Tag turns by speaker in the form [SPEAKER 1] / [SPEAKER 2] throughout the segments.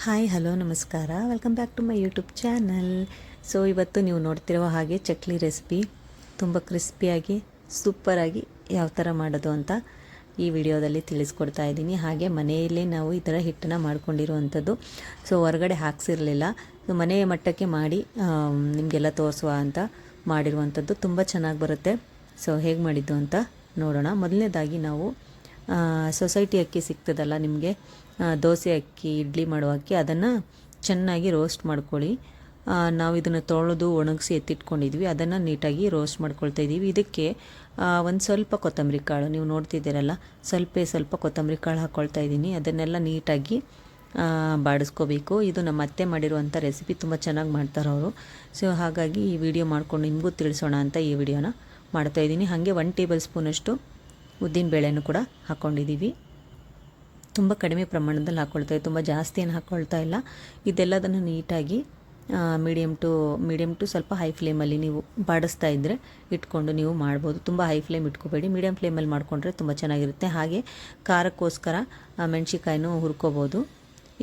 [SPEAKER 1] Hi hello ನಮಸ್ಕಾರ, welcome back to my YouTube channel. So ಇವತ್ತು ನೀವು ನೋಡ್ತಿರುವ ಹಾಗೆ ಚಕ್ಲಿ ರೆಸಿಪಿ ತುಂಬ ಕ್ರಿಸ್ಪಿಯಾಗಿ ಸೂಪರಾಗಿ ಯಾವ ಥರ ಮಾಡೋದು ಅಂತ ಈ ವಿಡಿಯೋದಲ್ಲಿ ತಿಳಿಸ್ಕೊಡ್ತಾ ಇದ್ದೀನಿ. ಹಾಗೆ ಮನೆಯಲ್ಲೇ ನಾವು ಈ ಥರ ಹಿಟ್ಟನ್ನು ಮಾಡ್ಕೊಂಡಿರುವಂಥದ್ದು. ಸೊ ಹೊರಗಡೆ ಹಾಕ್ಸಿರಲಿಲ್ಲ, ಸೊ ಮನೆಯ ಮಟ್ಟಕ್ಕೆ ಮಾಡಿ ನಿಮಗೆಲ್ಲ ತೋರಿಸುವ ಅಂತ ಮಾಡಿರುವಂಥದ್ದು. ತುಂಬ ಚೆನ್ನಾಗಿ ಬರುತ್ತೆ. ಸೊ ಹೇಗೆ ಮಾಡಿದ್ದು ಅಂತ ನೋಡೋಣ. ಮೊದಲನೇದಾಗಿ ನಾವು ಸೊಸೈಟಿ ಅಕ್ಕಿ ಸಿಗ್ತದಲ್ಲ ನಿಮಗೆ, ದೋಸೆ ಅಕ್ಕಿ, ಇಡ್ಲಿ ಮಾಡುವ ಅಕ್ಕಿ, ಅದನ್ನು ಚೆನ್ನಾಗಿ ರೋಸ್ಟ್ ಮಾಡ್ಕೊಳ್ಳಿ. ನಾವು ಇದನ್ನು ತೊಳೆದು ಒಣಗಿಸಿ ಎತ್ತಿಟ್ಕೊಂಡಿದ್ವಿ, ಅದನ್ನು ನೀಟಾಗಿ ರೋಸ್ಟ್ ಮಾಡ್ಕೊಳ್ತಾ ಇದ್ದೀವಿ. ಇದಕ್ಕೆ ಒಂದು ಸ್ವಲ್ಪ ಕೊತ್ತಂಬರಿ ಕಾಳು, ನೀವು ನೋಡ್ತಿದ್ದೀರಲ್ಲ, ಸ್ವಲ್ಪ ಕೊತ್ತಂಬರಿ ಕಾಳು ಹಾಕ್ಕೊಳ್ತಾ ಇದ್ದೀನಿ. ಅದನ್ನೆಲ್ಲ ನೀಟಾಗಿ ಬಾಡಿಸ್ಕೋಬೇಕು. ಇದು ನಮ್ಮ ಅತ್ತೆ ಮಾಡಿರುವಂಥ ರೆಸಿಪಿ, ತುಂಬ ಚೆನ್ನಾಗಿ ಮಾಡ್ತಾರೆ ಅವರು. ಸೊ ಹಾಗಾಗಿ ಈ ವಿಡಿಯೋ ಮಾಡಿಕೊಂಡು ನಿಮಗೂ ತಿಳಿಸೋಣ ಅಂತ ಈ ವಿಡಿಯೋನ ಮಾಡ್ತಾಯಿದ್ದೀನಿ. ಹಾಗೆ 1 ಟೇಬಲ್ ಸ್ಪೂನಷ್ಟು ಉದ್ದಿನಬೇಳೆನೂ ಕೂಡ ಹಾಕ್ಕೊಂಡಿದ್ದೀವಿ. ತುಂಬ ಕಡಿಮೆ ಪ್ರಮಾಣದಲ್ಲಿ ಹಾಕ್ಕೊಳ್ತಾ ತುಂಬ ಜಾಸ್ತಿ ಏನು ಹಾಕ್ಕೊಳ್ತಾ ಇಲ್ಲ. ಇದೆಲ್ಲದನ್ನು ನೀಟಾಗಿ ಮೀಡಿಯಮ್ ಟು ಸ್ವಲ್ಪ ಹೈ ಫ್ಲೇಮಲ್ಲಿ ನೀವು ಬಾಡಿಸ್ತಾ ಇದ್ದರೆ ಇಟ್ಕೊಂಡು ನೀವು ಮಾಡ್ಬೋದು. ತುಂಬ ಹೈ ಫ್ಲೇಮ್ ಇಟ್ಕೋಬೇಡಿ, ಮೀಡಿಯಮ್ ಫ್ಲೇಮಲ್ಲಿ ಮಾಡಿಕೊಂಡ್ರೆ ತುಂಬ ಚೆನ್ನಾಗಿರುತ್ತೆ. ಹಾಗೆ ಖಾರಕ್ಕೋಸ್ಕರ ಮೆಣಸಿಕಾಯಿನೂ ಹುರ್ಕೋಬೋದು,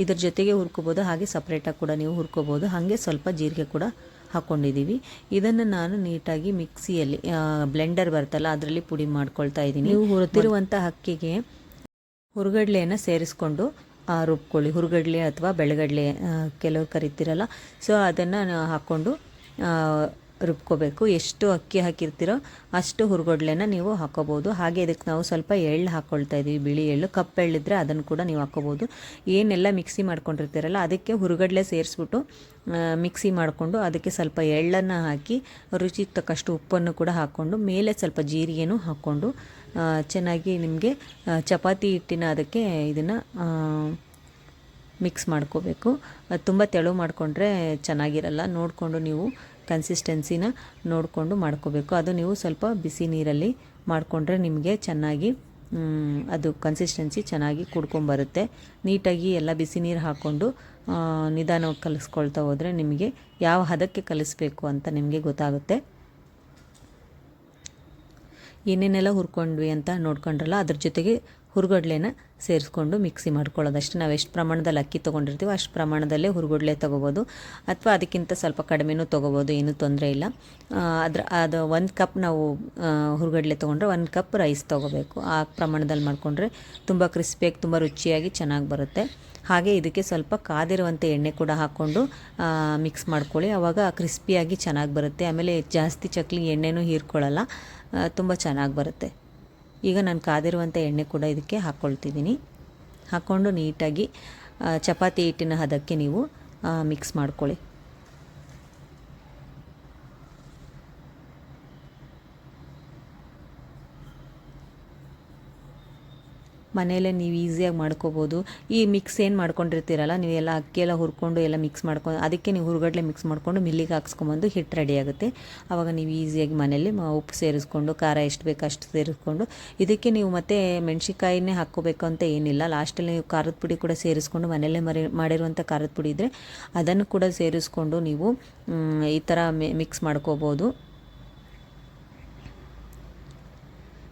[SPEAKER 1] ಇದ್ರ ಜೊತೆಗೆ ಹುರ್ಕೋಬೋದು, ಹಾಗೆ ಸಪ್ರೇಟಾಗಿ ಕೂಡ ನೀವು ಹುರ್ಕೋಬೋದು. ಹಾಗೆ ಸ್ವಲ್ಪ ಜೀರಿಗೆ ಕೂಡ ಹಾಕ್ಕೊಂಡಿದ್ದೀವಿ. ಇದನ್ನು ನಾನು ನೀಟಾಗಿ ಮಿಕ್ಸಿಯಲ್ಲಿ, ಬ್ಲೆಂಡರ್ ಬರ್ತಲ್ಲ ಅದರಲ್ಲಿ ಪುಡಿ ಮಾಡ್ಕೊಳ್ತಾ ಇದ್ದೀನಿ. ನೀವು ಹುರಿದಿರುವಂಥ ಅಕ್ಕಿಗೆ ಹುರುಗಡ್ಲೆಯನ್ನು ಸೇರಿಸ್ಕೊಂಡು ರುಬ್ಕೊಳ್ಳಿ. ಹುರುಗಡ್ಲೆ ಅಥವಾ ಬೆಳಗಡ್ಲೆ ಕೆಲವರು ಕರಿತೀರಲ್ಲ, ಸೊ ಅದನ್ನು ಹಾಕ್ಕೊಂಡು ರುಬ್ಕೋಬೇಕು. ಎಷ್ಟು ಅಕ್ಕಿ ಹಾಕಿರ್ತೀರೋ ಅಷ್ಟು ಹುರುಗಡ್ಲೆನ ನೀವು ಹಾಕೋಬೋದು. ಹಾಗೆ ಇದಕ್ಕೆ ನಾವು ಸ್ವಲ್ಪ ಎಳ್ಳು ಹಾಕ್ಕೊಳ್ತಾ ಇದ್ದೀವಿ, ಬಿಳಿ ಎಳ್ಳು. ಕಪ್ಪು ಎಳ್ಳಿದ್ರೆ ಅದನ್ನು ಕೂಡ ನೀವು ಹಾಕೋಬೋದು. ಏನೆಲ್ಲ ಮಿಕ್ಸಿ ಮಾಡ್ಕೊಂಡಿರ್ತೀರಲ್ಲ ಅದಕ್ಕೆ ಹುರುಗಡ್ಲೆ ಸೇರಿಸ್ಬಿಟ್ಟು ಮಿಕ್ಸಿ ಮಾಡಿಕೊಂಡು ಅದಕ್ಕೆ ಸ್ವಲ್ಪ ಎಳ್ಳನ್ನು ಹಾಕಿ ರುಚಿಗೆ ತಕ್ಕಷ್ಟು ಉಪ್ಪನ್ನು ಕೂಡ ಹಾಕ್ಕೊಂಡು ಮೇಲೆ ಸ್ವಲ್ಪ ಜೀರಿಗೆನೂ ಹಾಕ್ಕೊಂಡು ಚೆನ್ನಾಗಿ ನಿಮಗೆ ಚಪಾತಿ ಹಿಟ್ಟಿನ ಅದಕ್ಕೆ ಇದನ್ನು ಮಿಕ್ಸ್ ಮಾಡ್ಕೋಬೇಕು. ಅದು ತುಂಬ ತೆಳು ಮಾಡಿಕೊಂಡ್ರೆ ಚೆನ್ನಾಗಿರಲ್ಲ. ನೋಡಿಕೊಂಡು ನೀವು ಕನ್ಸಿಸ್ಟೆನ್ಸಿನ ನೋಡಿಕೊಂಡು ಮಾಡ್ಕೋಬೇಕು. ಅದು ನೀವು ಸ್ವಲ್ಪ ಬಿಸಿ ನೀರಲ್ಲಿ ಮಾಡಿಕೊಂಡ್ರೆ ನಿಮಗೆ ಚೆನ್ನಾಗಿ ಅದು ಕನ್ಸಿಸ್ಟೆನ್ಸಿ ಚೆನ್ನಾಗಿ ಕುಡ್ಕೊಂಬರುತ್ತೆ. ನೀಟಾಗಿ ಎಲ್ಲ ಬಿಸಿ ನೀರು ಹಾಕ್ಕೊಂಡು ನಿಧಾನವಾಗಿ ಕಲಿಸ್ಕೊಳ್ತಾ ಹೋದರೆ ನಿಮಗೆ ಯಾವ ಹದಕ್ಕೆ ಕಲಿಸ್ಬೇಕು ಅಂತ ನಿಮಗೆ ಗೊತ್ತಾಗುತ್ತೆ. ಏನೇನೆಲ್ಲ ಹುರ್ಕೊಂಡ್ವಿ ಅಂತ ನೋಡ್ಕೊಂಡ್ರಲ್ಲ, ಅದ್ರ ಜೊತೆಗೆ ಹುರುಗಡ್ಲೆನ ಸೇರಿಸ್ಕೊಂಡು ಮಿಕ್ಸಿ ಮಾಡ್ಕೊಳ್ಳೋದು ಅಷ್ಟೇ. ನಾವು ಎಷ್ಟು ಪ್ರಮಾಣದಲ್ಲಿ ಅಕ್ಕಿ ತೊಗೊಂಡಿರ್ತೀವೋ ಅಷ್ಟು ಪ್ರಮಾಣದಲ್ಲೇ ಹುರುಗಡ್ಲೆ ತೊಗೋಬೋದು, ಅಥವಾ ಅದಕ್ಕಿಂತ ಸ್ವಲ್ಪ ಕಡಿಮೆನೂ ತೊಗೋಬೋದು, ಏನೂ ತೊಂದರೆ ಇಲ್ಲ. ಅದು 1 ಕಪ್ ನಾವು ಹುರುಗಡ್ಲೆ ತೊಗೊಂಡ್ರೆ 1 ಕಪ್ ರೈಸ್ ತೊಗೋಬೇಕು. ಆ ಪ್ರಮಾಣದಲ್ಲಿ ಮಾಡಿಕೊಂಡ್ರೆ ತುಂಬ ಕ್ರಿಸ್ಪಿಯಾಗಿ ತುಂಬ ರುಚಿಯಾಗಿ ಚೆನ್ನಾಗಿ ಬರುತ್ತೆ. ಹಾಗೆ ಇದಕ್ಕೆ ಸ್ವಲ್ಪ ಕಾದಿರುವಂಥ ಎಣ್ಣೆ ಕೂಡ ಹಾಕ್ಕೊಂಡು ಮಿಕ್ಸ್ ಮಾಡ್ಕೊಳ್ಳಿ, ಆವಾಗ ಕ್ರಿಸ್ಪಿಯಾಗಿ ಚೆನ್ನಾಗಿ ಬರುತ್ತೆ. ಆಮೇಲೆ ಜಾಸ್ತಿ ಚಕ್ಲಿ ಎಣ್ಣೆನೂ ಹೀರ್ಕೊಳ್ಳಲ್ಲ, ತುಂಬ ಚೆನ್ನಾಗಿ ಬರುತ್ತೆ. ಈಗ ನಾನು ಕಾದಿರುವಂಥ ಎಣ್ಣೆ ಕೂಡ ಇದಕ್ಕೆ ಹಾಕ್ಕೊಳ್ತಿದ್ದೀನಿ. ಹಾಕ್ಕೊಂಡು ನೀಟಾಗಿ ಚಪಾತಿ ಹಿಟ್ಟಿನ ಹದಕ್ಕೆ ನೀವು ಮಿಕ್ಸ್ ಮಾಡ್ಕೊಳ್ಳಿ. ಮನೆಯಲ್ಲೇ ನೀವು ಈಸಿಯಾಗಿ ಮಾಡ್ಕೋಬೋದು. ಈ ಮಿಕ್ಸ್ ಏನು ಮಾಡ್ಕೊಂಡಿರ್ತೀರಲ್ಲ, ನೀವೆಲ್ಲ ಅಕ್ಕಿ ಎಲ್ಲ ಹುರ್ಕೊಂಡು ಎಲ್ಲ ಮಿಕ್ಸ್ ಮಾಡ್ಕೊಂಡು ಅದಕ್ಕೆ ನೀವು ಹುರುಗಡ್ಲೆ ಮಿಕ್ಸ್ ಮಾಡಿಕೊಂಡು ಮಿಲ್ಲಿಗೆ ಹಾಕ್ಸ್ಕೊಂಬಂದು ಹಿಟ್ಟು ರೆಡಿ ಆಗುತ್ತೆ. ಆವಾಗ ನೀವು ಈಸಿಯಾಗಿ ಮನೆಯಲ್ಲಿ ಉಪ್ಪು ಸೇರಿಸ್ಕೊಂಡು ಖಾರ ಎಷ್ಟು ಬೇಕು ಅಷ್ಟು ಸೇರಿಸ್ಕೊಂಡು, ಇದಕ್ಕೆ ನೀವು ಮತ್ತೆ ಮೆಣಸಿಕಾಯಿನೇ ಹಾಕ್ಕೋಬೇಕು ಅಂತ ಏನಿಲ್ಲ. ಲಾಸ್ಟಲ್ಲಿ ನೀವು ಖಾರದ ಪುಡಿ ಕೂಡ ಸೇರಿಸ್ಕೊಂಡು, ಮನೆಯಲ್ಲೇ ಮಾಡಿರುವಂಥ ಖಾರದ ಪುಡಿ ಇದ್ದರೆ ಅದನ್ನು ಕೂಡ ಸೇರಿಸ್ಕೊಂಡು ನೀವು ಈ ಥರ ಮಿಕ್ಸ್ ಮಾಡ್ಕೋಬೋದು.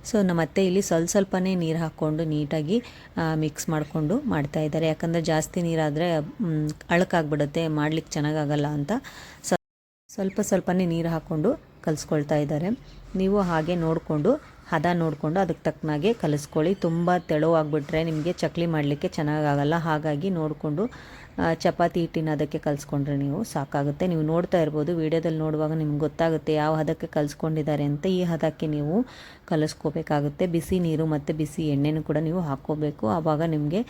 [SPEAKER 1] ಸೊ ನಮ್ಮ ಅತ್ತೆ ಇಲ್ಲಿ ಸ್ವಲ್ಪನೇ ನೀರು ಹಾಕ್ಕೊಂಡು ನೀಟಾಗಿ ಮಿಕ್ಸ್ ಮಾಡಿಕೊಂಡು ಮಾಡ್ತಾಯಿದ್ದಾರೆ. ಯಾಕಂದರೆ ಜಾಸ್ತಿ ನೀರಾದರೆ ಅಳಕಾಗ್ಬಿಡುತ್ತೆ, ಮಾಡ್ಲಿಕ್ಕೆ ಚೆನ್ನಾಗಾಗಲ್ಲ ಅಂತ ಸ್ವಲ್ಪನೇ ನೀರು ಹಾಕ್ಕೊಂಡು ಕಲಿಸ್ಕೊಳ್ತಾ ಇದ್ದಾರೆ. ನೀವು ಹಾಗೆ ನೋಡಿಕೊಂಡು ಹದ ನೋಡಿಕೊಂಡು ಅದಕ್ಕೆ ತಕ್ಕನಾಗೆ ಕಲಿಸ್ಕೊಳ್ಳಿ. ತುಂಬ ತೆಳುವಾಗಿಬಿಟ್ರೆ ನಿಮಗೆ ಚಕ್ಲಿ ಮಾಡಲಿಕ್ಕೆ ಚೆನ್ನಾಗಾಗಲ್ಲ. ಹಾಗಾಗಿ ನೋಡಿಕೊಂಡು ಚಪಾತಿ ಹಿಟ್ಟಿನ ಅದಕ್ಕೆ ಕಲಿಸ್ಕೊಂಡ್ರೆ ನೀವು ಸಾಕಾಗುತ್ತೆ. ನೀವು ನೋಡ್ತಾ ಇರ್ಬೋದು, ವಿಡಿಯೋದಲ್ಲಿ ನೋಡುವಾಗ ನಿಮ್ಗೆ ಗೊತ್ತಾಗುತ್ತೆ ಯಾವ ಹದಕ್ಕೆ ಕಲಿಸ್ಕೊಂಡಿದ್ದಾರೆ ಅಂತ. ಈ ಹದಕ್ಕೆ ನೀವು ಕಲಿಸ್ಕೋಬೇಕಾಗುತ್ತೆ. ಬಿಸಿ ನೀರು ಮತ್ತು ಬಿಸಿ ಎಣ್ಣೆನೂ ಕೂಡ ನೀವು ಹಾಕ್ಕೋಬೇಕು. ಆವಾಗ ನಿಮಗೆ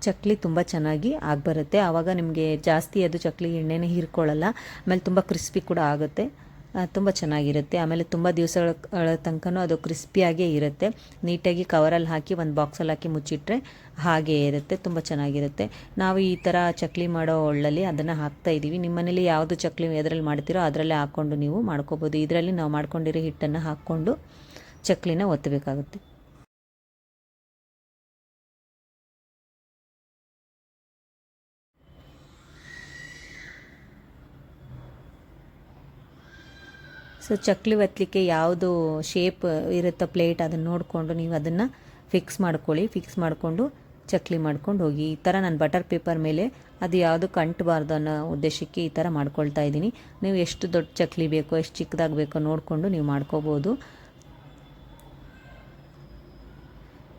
[SPEAKER 1] ಚಕ್ಲಿ ತುಂಬ ಚೆನ್ನಾಗಿ ಆಗಿಬರುತ್ತೆ. ಆವಾಗ ನಿಮಗೆ ಜಾಸ್ತಿ ಅದು ಚಕ್ಲಿ ಎಣ್ಣೆನೇ ಹೀರ್ಕೊಳ್ಳಲ್ಲ. ಆಮೇಲೆ ತುಂಬ ಕ್ರಿಸ್ಪಿ ಕೂಡ ಆಗುತ್ತೆ, ತುಂಬ ಚೆನ್ನಾಗಿರುತ್ತೆ. ಆಮೇಲೆ ತುಂಬ ದಿವಸಗಳ ತನಕನೂ ಅದು ಕ್ರಿಸ್ಪಿಯಾಗೇ ಇರುತ್ತೆ. ನೀಟಾಗಿ ಕವರಲ್ಲಿ ಹಾಕಿ ಒಂದು ಬಾಕ್ಸಲ್ಲಿ ಹಾಕಿ ಮುಚ್ಚಿಟ್ರೆ ಹಾಗೇ ಇರುತ್ತೆ, ತುಂಬ ಚೆನ್ನಾಗಿರುತ್ತೆ. ನಾವು ಈ ಥರ ಚಕ್ಲಿ ಮಾಡೋ ಒಳ್ಳಲ್ಲಿ ಅದನ್ನು ಹಾಕ್ತಾಯಿದ್ದೀವಿ. ನಿಮ್ಮ ಮನೇಲಿ ಯಾವುದು ಚಕ್ಲಿ ಎದರಲ್ಲಿ ಮಾಡ್ತೀರೋ ಅದರಲ್ಲೇ ಹಾಕ್ಕೊಂಡು ನೀವು ಮಾಡ್ಕೋಬೋದು. ಇದರಲ್ಲಿ ನಾವು ಮಾಡ್ಕೊಂಡಿರೋ ಹಿಟ್ಟನ್ನು ಹಾಕ್ಕೊಂಡು ಚಕ್ಲಿನ ಒತ್ತಬೇಕಾಗುತ್ತೆ. ಸೊ ಚಕ್ಲಿ ಒತ್ತಲಿಕ್ಕೆ ಯಾವುದು ಶೇಪ್ ಇರುತ್ತೋ ಪ್ಲೇಟ್ ಅದನ್ನು ನೋಡಿಕೊಂಡು ನೀವು ಅದನ್ನು ಫಿಕ್ಸ್ ಮಾಡ್ಕೊಳ್ಳಿ. ಫಿಕ್ಸ್ ಮಾಡಿಕೊಂಡು ಚಕ್ಲಿ ಮಾಡ್ಕೊಂಡು ಹೋಗಿ. ಈ ಥರ ನಾನು ಬಟರ್ ಪೇಪರ್ ಮೇಲೆ ಅದು ಯಾವುದಕ್ಕೆ ಅಂಟಬಾರ್ದು ಅನ್ನೋ ಉದ್ದೇಶಕ್ಕೆ ಈ ಥರ ಮಾಡ್ಕೊಳ್ತಾ ಇದ್ದೀನಿ. ನೀವು ಎಷ್ಟು ದೊಡ್ಡ ಚಕ್ಲಿ ಬೇಕೋ ಎಷ್ಟು ಚಿಕ್ಕದಾಗಿ ಬೇಕೋ ನೋಡಿಕೊಂಡು ನೀವು ಮಾಡ್ಕೋಬೋದು.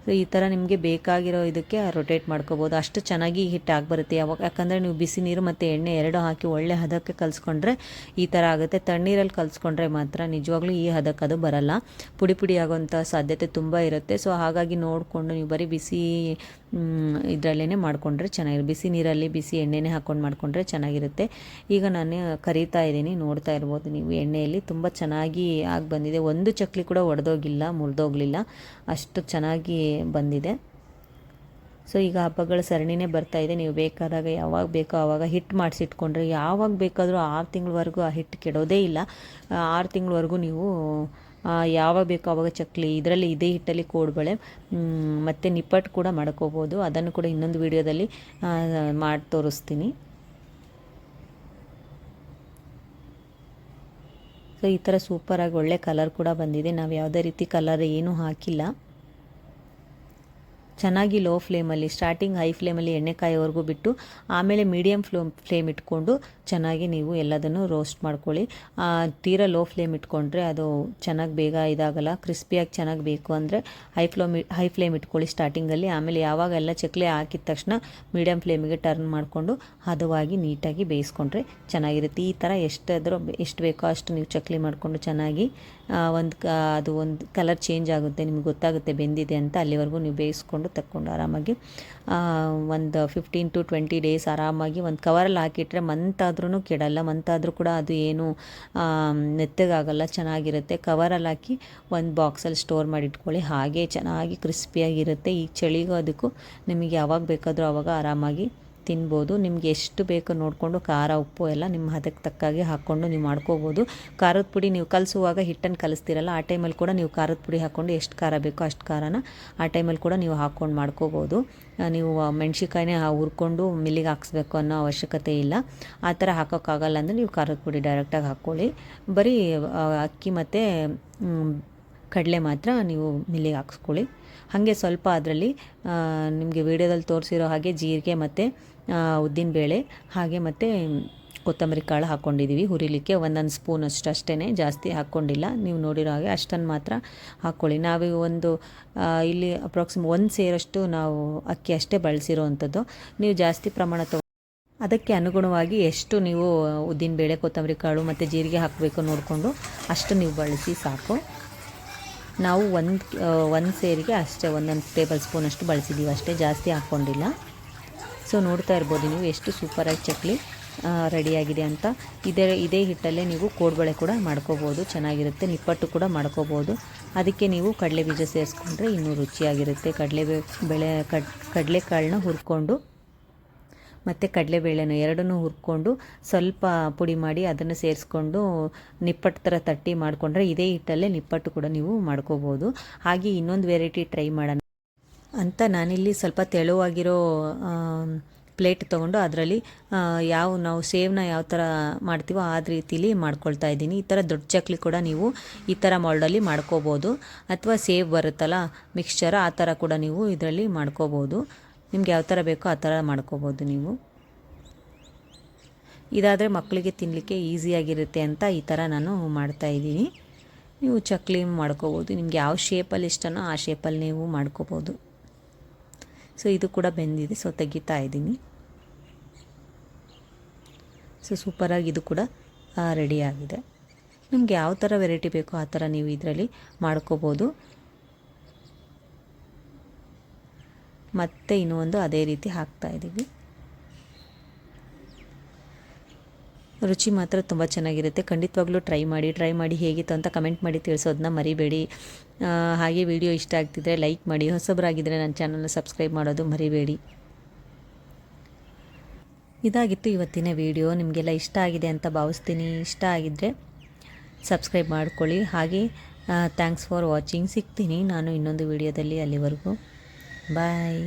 [SPEAKER 1] ಸೊ ಈ ಥರ ನಿಮಗೆ ಬೇಕಾಗಿರೋ ಇದಕ್ಕೆ ರೊಟೇಟ್ ಮಾಡ್ಕೋಬೋದು. ಅಷ್ಟು ಚೆನ್ನಾಗಿ ಹಿಟ್ಟು ಬರುತ್ತೆ ಯಾಕಂದರೆ ನೀವು ಬಿಸಿ ನೀರು ಮತ್ತು ಎಣ್ಣೆ ಎರಡು ಹಾಕಿ ಒಳ್ಳೆ ಹದಕ್ಕೆ ಕಲಿಸ್ಕೊಂಡ್ರೆ ಈ ಥರ ಆಗುತ್ತೆ. ತಣ್ಣೀರಲ್ಲಿ ಕಲಿಸ್ಕೊಂಡ್ರೆ ಮಾತ್ರ ನಿಜವಾಗ್ಲೂ ಈ ಹದಕ್ಕೆ ಅದು ಬರಲ್ಲ, ಪುಡಿ ಪುಡಿ ಆಗೋಂಥ ಸಾಧ್ಯತೆ ತುಂಬ ಇರುತ್ತೆ. ಸೊ ಹಾಗಾಗಿ ನೋಡಿಕೊಂಡು ನೀವು ಬರೀ ಬಿಸಿ ಇದರಲ್ಲೇ ಮಾಡಿಕೊಂಡ್ರೆ ಚೆನ್ನಾಗಿರುತ್ತೆ. ಬಿಸಿ ನೀರಲ್ಲಿ ಬಿಸಿ ಎಣ್ಣೆನೇ ಹಾಕ್ಕೊಂಡು ಮಾಡಿಕೊಂಡ್ರೆ ಚೆನ್ನಾಗಿರುತ್ತೆ. ಈಗ ನಾನು ಕರಿತಾ ಇದ್ದೀನಿ, ನೋಡ್ತಾ ಇರ್ಬೋದು ನೀವು. ಎಣ್ಣೆಯಲ್ಲಿ ತುಂಬ ಚೆನ್ನಾಗಿ ಆಗಿ ಬಂದಿದೆ. ಒಂದು ಚಕ್ಲಿ ಕೂಡ ಒಡೆದೋಗಿಲ್ಲ, ಮುರಿದೋಗಲಿಲ್ಲ, ಅಷ್ಟು ಚೆನ್ನಾಗಿ ಬಂದಿದೆ. ಸೊ ಈಗ ಹಬ್ಬಗಳ ಸರಣಿನೇ ಬರ್ತಾ ಇದೆ. ನೀವು ಬೇಕಾದಾಗ ಯಾವಾಗ ಬೇಕೋ ಆವಾಗ ಹಿಟ್ಟು ಮಾಡಿಸಿಟ್ಕೊಂಡ್ರೆ ಯಾವಾಗ ಬೇಕಾದರೂ 6 ತಿಂಗಳವರೆಗೂ ಆ ಹಿಟ್ಟು ಕೆಡೋದೇ ಇಲ್ಲ. 6 ತಿಂಗಳವರೆಗೂ ನೀವು ಯಾವಾಗ ಬೇಕೋ ಆವಾಗ ಚಕ್ಲಿ, ಇದರಲ್ಲಿ ಇದೇ ಹಿಟ್ಟಲ್ಲಿ ಕೋಡ್ಬಳೆ ಮತ್ತು ನಿಪ್ಪಟ್ಟು ಕೂಡ ಮಾಡ್ಕೋಬೋದು. ಅದನ್ನು ಕೂಡ ಇನ್ನೊಂದು ವಿಡಿಯೋದಲ್ಲಿ ಮಾಡಿ ತೋರಿಸ್ತೀನಿ. ಸೊ ಈ ಥರ ಸೂಪರಾಗಿ ಒಳ್ಳೆ ಕಲರ್ ಕೂಡ ಬಂದಿದೆ. ನಾವು ಯಾವುದೇ ರೀತಿ ಕಲರ್ ಏನೂ ಹಾಕಿಲ್ಲ. ಚೆನ್ನಾಗಿ ಲೋ ಫ್ಲೇಮಲ್ಲಿ, ಸ್ಟಾರ್ಟಿಂಗ್ ಹೈ ಫ್ಲೇಮಲ್ಲಿ ಎಣ್ಣೆ ಕಾಯೋವರೆಗೂ ಬಿಟ್ಟು ಆಮೇಲೆ ಮೀಡಿಯಮ್ ಫ್ಲೇಮ್ ಇಟ್ಕೊಂಡು ಚೆನ್ನಾಗಿ ನೀವು ಎಲ್ಲದನ್ನು ರೋಸ್ಟ್ ಮಾಡ್ಕೊಳ್ಳಿ. ತೀರಾ ಲೋ ಫ್ಲೇಮ್ ಇಟ್ಕೊಂಡ್ರೆ ಅದು ಚೆನ್ನಾಗಿ ಬೇಗ ಇದಾಗಲ್ಲ. ಕ್ರಿಸ್ಪಿಯಾಗಿ ಚೆನ್ನಾಗಿ ಬೇಕು ಅಂದರೆ ಹೈ ಫ್ಲೇಮ್ ಇಟ್ಕೊಳ್ಳಿ ಸ್ಟಾರ್ಟಿಂಗಲ್ಲಿ. ಆಮೇಲೆ ಯಾವಾಗ ಎಲ್ಲ ಚಕ್ಲಿ ಹಾಕಿದ ತಕ್ಷಣ ಮೀಡಿಯಮ್ ಫ್ಲೇಮಿಗೆ ಟರ್ನ್ ಮಾಡಿಕೊಂಡು ಹದವಾಗಿ ನೀಟಾಗಿ ಬೇಯಿಸ್ಕೊಂಡ್ರೆ ಚೆನ್ನಾಗಿರುತ್ತೆ. ಈ ಥರ ಎಷ್ಟು ಬೇಕೋ ಅಷ್ಟು ನೀವು ಚಕ್ಲಿ ಮಾಡಿಕೊಂಡು ಚೆನ್ನಾಗಿ ಅದು ಒಂದು ಕಲರ್ ಚೇಂಜ್ ಆಗುತ್ತೆ, ನಿಮ್ಗೆ ಗೊತ್ತಾಗುತ್ತೆ ಬೆಂದಿದೆ ಅಂತ. ಅಲ್ಲಿವರೆಗೂ ನೀವು ಬೇಯಿಸ್ಕೊಂಡು ತಕ್ಕೊಂಡು ಆರಾಮಾಗಿ ಒಂದು 15 to 20 ಡೇಸ್ ಆರಾಮಾಗಿ ಒಂದು ಕವರಲ್ಲಿ ಹಾಕಿಟ್ರೆ ಮಂತಾದ್ರೂ ಕೆಡಲ್ಲ. ಮಂತಾದರೂ ಕೂಡ ಅದು ಏನು ಮೆತ್ತಗಾಗಲ್ಲ, ಚೆನ್ನಾಗಿರುತ್ತೆ. ಕವರಲ್ಲಿ ಹಾಕಿ ಒಂದು ಬಾಕ್ಸಲ್ಲಿ ಸ್ಟೋರ್ ಮಾಡಿ ಇಟ್ಕೊಳ್ಳಿ. ಹಾಗೆ ಚೆನ್ನಾಗಿ ಕ್ರಿಸ್ಪಿಯಾಗಿರುತ್ತೆ. ಈ ಚಳಿಗೂ ಅದಕ್ಕೂ ನಿಮಗೆ ಯಾವಾಗ ಬೇಕಾದರೂ ಆವಾಗ ಆರಾಮಾಗಿ ತಿನ್ಬೋದು. ನಿಮ್ಗೆ ಎಷ್ಟು ಬೇಕೋ ನೋಡಿಕೊಂಡು ಖಾರ ಉಪ್ಪು ಎಲ್ಲ ನಿಮ್ಮ ಹದಕ್ಕೆ ತಕ್ಕಾಗೆ ಹಾಕ್ಕೊಂಡು ನೀವು ಮಾಡ್ಕೋಬೋದು. ಖಾರದ ಪುಡಿ ನೀವು ಕಲಿಸುವಾಗ ಹಿಟ್ಟನ್ನು ಕಲಿಸ್ತೀರಲ್ಲ, ಆ ಟೈಮಲ್ಲಿ ಕೂಡ ನೀವು ಖಾರದ ಪುಡಿ ಹಾಕ್ಕೊಂಡು ಎಷ್ಟು ಖಾರ ಬೇಕೋ ಅಷ್ಟು ಖಾರನ ಆ ಟೈಮಲ್ಲಿ ಕೂಡ ನೀವು ಹಾಕ್ಕೊಂಡು ಮಾಡ್ಕೋಬೋದು. ನೀವು ಮೆಣ್ಸಿಕಾಯಿನೇ ಹುರ್ಕೊಂಡು ಮಿಲ್ಲಿಗೆ ಹಾಕ್ಸ್ಬೇಕು ಅನ್ನೋ ಅವಶ್ಯಕತೆ ಇಲ್ಲ. ಆ ಥರ ಹಾಕೋಕ್ಕಾಗಲ್ಲ ಅಂದರೆ ನೀವು ಖಾರದ ಪುಡಿ ಡೈರೆಕ್ಟಾಗಿ ಹಾಕ್ಕೊಳ್ಳಿ. ಬರೀ ಅಕ್ಕಿ ಮತ್ತು ಕಡಲೆ ಮಾತ್ರ ನೀವು ಮಿಲ್ಲಿಗೆ ಹಾಕ್ಸ್ಕೊಳ್ಳಿ. ಹಾಗೆ ಸ್ವಲ್ಪ ಅದರಲ್ಲಿ ನಿಮಗೆ ವಿಡಿಯೋದಲ್ಲಿ ತೋರಿಸಿರೋ ಹಾಗೆ ಜೀರಿಗೆ ಮತ್ತು ಉದ್ದಿನಬೇಳೆ ಹಾಗೆ ಮತ್ತು ಕೊತ್ತಂಬರಿ ಕಾಳು ಹಾಕ್ಕೊಂಡಿದ್ದೀವಿ ಹುರಿಲಿಕ್ಕೆ. ಒಂದೊಂದು ಸ್ಪೂನ್ ಅಷ್ಟೇ, ಜಾಸ್ತಿ ಹಾಕ್ಕೊಂಡಿಲ್ಲ. ನೀವು ನೋಡಿರೋ ಹಾಗೆ ಅಷ್ಟನ್ನು ಮಾತ್ರ ಹಾಕ್ಕೊಳ್ಳಿ. ನಾವು ಇಲ್ಲಿ ಅಪ್ರಾಕ್ಸಿಮೇಟ್ 1 ಸೇರಷ್ಟು ನಾವು ಅಕ್ಕಿ ಅಷ್ಟೇ ಬಳಸಿರೋ ಅಂಥದ್ದು. ನೀವು ಜಾಸ್ತಿ ಪ್ರಮಾಣ ಅದಕ್ಕೆ ಅನುಗುಣವಾಗಿ ಎಷ್ಟು ನೀವು ಉದ್ದಿನಬೇಳೆ, ಕೊತ್ತಂಬರಿ ಕಾಳು ಮತ್ತು ಜೀರಿಗೆ ಹಾಕಬೇಕು ನೋಡಿಕೊಂಡು ಅಷ್ಟು ನೀವು ಬಳಸಿ ಸಾಕು. ನಾವು ಒಂದು ಸೇರಿಗೆ ಅಷ್ಟೇ 1 ಟೇಬಲ್ ಸ್ಪೂನ್ ಅಷ್ಟು ಬಳಸಿದ್ದೀವಿ ಅಷ್ಟೇ, ಜಾಸ್ತಿ ಹಾಕ್ಕೊಂಡಿಲ್ಲ. ಸೊ ನೋಡ್ತಾ ಇರ್ಬೋದು ನೀವು ಎಷ್ಟು ಸೂಪರಾಗಿ ಚಕ್ಲಿ ರೆಡಿಯಾಗಿದೆ ಅಂತ. ಇದೇ ಹಿಟ್ಟಲ್ಲೇ ನೀವು ಕೋಡ್ಬಳೆ ಕೂಡ ಮಾಡ್ಕೋಬೋದು, ಚೆನ್ನಾಗಿರುತ್ತೆ. ನಿಪ್ಪಟ್ಟು ಕೂಡ ಮಾಡ್ಕೋಬೋದು. ಅದಕ್ಕೆ ನೀವು ಕಡಲೆ ಬೀಜ ಸೇರಿಸ್ಕೊಂಡ್ರೆ ಇನ್ನೂ ರುಚಿಯಾಗಿರುತ್ತೆ. ಕಡಲೆಕಾಳನ್ನ ಹುರ್ಕೊಂಡು ಮತ್ತು ಕಡಲೆಬೇಳೆನೂ ಎರಡನ್ನೂ ಹುರ್ಕೊಂಡು ಸ್ವಲ್ಪ ಪುಡಿ ಮಾಡಿ ಅದನ್ನು ಸೇರಿಸ್ಕೊಂಡು ನಿಪ್ಪಟ್ಟು ಥರ ತಟ್ಟಿ ಮಾಡಿಕೊಂಡ್ರೆ ಇದೇ ಹಿಟ್ಟಲ್ಲೇ ನಿಪ್ಪಟ್ಟು ಕೂಡ ನೀವು ಮಾಡ್ಕೋಬೋದು. ಹಾಗೆ ಇನ್ನೊಂದು ವೆರೈಟಿ ಟ್ರೈ ಮಾಡೋಣ ಅಂತ ನಾನಿಲ್ಲಿ ಸ್ವಲ್ಪ ತೆಳುವಾಗಿರೋ ಪ್ಲೇಟ್ ತೊಗೊಂಡು ಅದರಲ್ಲಿ ನಾವು ಸೇವ್ನ ಯಾವ ಥರ ಮಾಡ್ತೀವೋ ಆ ರೀತಿಲಿ ಮಾಡ್ಕೊಳ್ತಾ ಇದ್ದೀನಿ. ಈ ಥರ ದೊಡ್ಡ ಚಕ್ಲಿ ಕೂಡ ನೀವು ಈ ಥರ ಮೋಲ್ಡಲ್ಲಿ ಮಾಡ್ಕೋಬೋದು. ಅಥವಾ ಸೇವ್ ಬರುತ್ತಲ್ಲ ಮಿಕ್ಸ್ಚರ್, ಆ ಥರ ಕೂಡ ನೀವು ಇದರಲ್ಲಿ ಮಾಡ್ಕೋಬೋದು. ನಿಮ್ಗೆ ಯಾವ ಥರ ಬೇಕೋ ಆ ಥರ ಮಾಡ್ಕೋಬೋದು ನೀವು. ಇದಾದರೆ ಮಕ್ಕಳಿಗೆ ತಿನ್ನಲಿಕ್ಕೆ ಈಸಿಯಾಗಿರುತ್ತೆ ಅಂತ ಈ ಥರ ನಾನು ಮಾಡ್ತಾಯಿದ್ದೀನಿ. ನೀವು ಚಕ್ಲಿ ಮಾಡ್ಕೋಬೋದು. ನಿಮ್ಗೆ ಯಾವ ಶೇಪಲ್ಲಿ ಇಷ್ಟನೋ ಆ ಶೇಪಲ್ಲಿ ನೀವು ಮಾಡ್ಕೋಬೋದು. ಸೊ ಇದು ಕೂಡ ಬೆಂದಿದೆ, ಸೊ ತೆಗಿತಾ ಇದ್ದೀನಿ. ಸೊ ಸೂಪರಾಗಿ ಇದು ಕೂಡ ರೆಡಿಯಾಗಿದೆ. ನಿಮ್ಗೆ ಯಾವ ಥರ ವೆರೈಟಿ ಬೇಕೋ ಆ ಥರ ನೀವು ಇದರಲ್ಲಿ ಮಾಡ್ಕೋಬೋದು. ಮತ್ತು ಇನ್ನೊಂದು ಅದೇ ರೀತಿ ಹಾಕ್ತಾಯಿದ್ದೀವಿ. ರುಚಿ ಮಾತ್ರ ತುಂಬ ಚೆನ್ನಾಗಿರುತ್ತೆ. ಖಂಡಿತವಾಗ್ಲೂ ಟ್ರೈ ಮಾಡಿ ಹೇಗಿತ್ತು ಅಂತ ಕಮೆಂಟ್ ಮಾಡಿ ತಿಳಿಸೋದನ್ನ ಮರಿಬೇಡಿ. ಹಾಗೆ ವಿಡಿಯೋ ಇಷ್ಟ ಆಗ್ತಿದ್ರೆ ಲೈಕ್ ಮಾಡಿ, ಹೊಸಬರಾಗಿದ್ದರೆ ನನ್ನ ಚಾನಲ್ನ ಸಬ್ಸ್ಕ್ರೈಬ್ ಮಾಡೋದು ಮರಿಬೇಡಿ. ಇದಾಗಿತ್ತು ಇವತ್ತಿನ ವಿಡಿಯೋ. ನಿಮಗೆಲ್ಲ ಇಷ್ಟ ಆಗಿದೆ ಅಂತ ಭಾವಿಸ್ತೀನಿ. ಇಷ್ಟ ಆಗಿದ್ದರೆ ಸಬ್ಸ್ಕ್ರೈಬ್ ಮಾಡ್ಕೊಳ್ಳಿ. ಹಾಗೆ ಥ್ಯಾಂಕ್ಸ್ ಫಾರ್ ವಾಚಿಂಗ್. ಸಿಗ್ತೀನಿ ನಾನು ಇನ್ನೊಂದು ವಿಡಿಯೋದಲ್ಲಿ. ಅಲ್ಲಿವರೆಗೂ ಬಾಯ್.